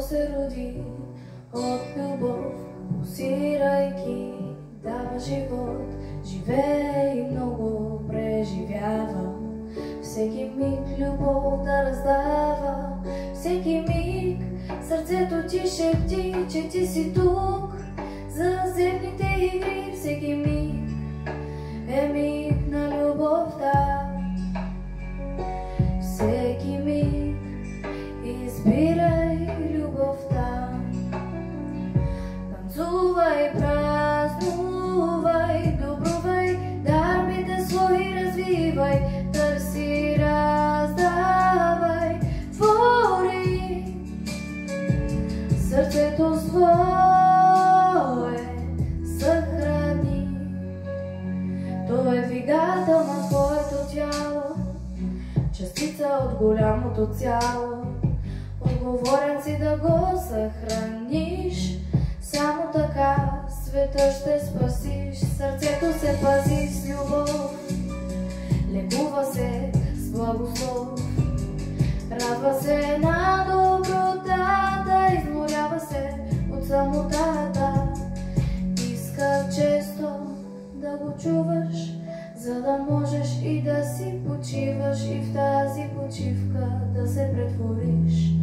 се роди от любов, пулсирайки, дава живот, живее и много преживява. Всеки миг любов да раздава, всеки миг сърцето ти шепти, че ти си тук за земните игри. Всеки миг е миг на любовта, всеки миг избирай любовта. Танцувай, празнувай, добрувай, дарбите свои развивай, търси, раздавай, твори сърцето свое, съхрани. То е двигател на твоето тяло, частица от голямото цяло. Отговорен си да го съхраниш, само така света ще спасиш. Сърцето се пази с любов, лекува се с благослов, радва се на добротата, изморява се от самотата. Иска често да го чуваш, за да можеш и да си почиваш, и в тази почивка да се претвориш.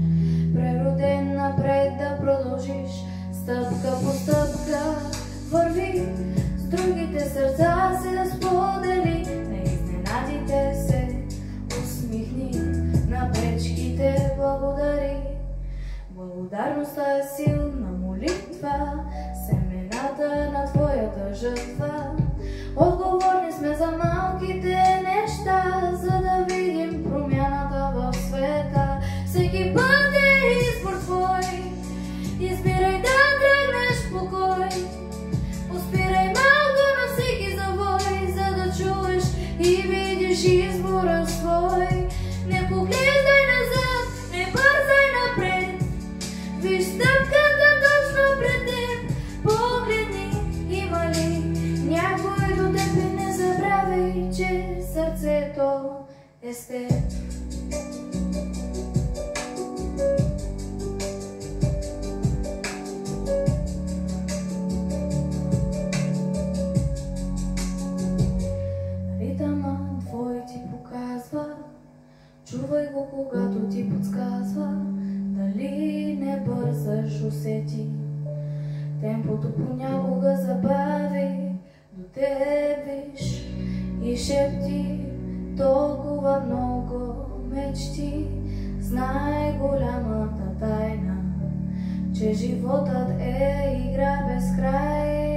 Прероден напред да продължиш, стъпка по стъпка върви, с другите сърца се сподели, на изненадите се усмихни, на пречките благодари. Благодарността е силна молитва, семената на твоята жътва. Отговорни сме за малките неща, за да видим промяната в света. Всеки път е избор твой, избирай да тръгнеш в покой. Поспирай малко на всеки завой, за да чуеш и видиш избора свой. Не поглеждай назад, не бързай напред, виж стъпката точно пред теб. Погледни, има ли някой до теб, и не забравяй, че сърцето е с теб. Ритъмът твой ти показва, чувай го, когато ти подсказва. Дали не бързаш, усети, темпото понякога забави. До теб виж и шепти толкова много мечти. Знай голямата тайна, че животът е игра без край.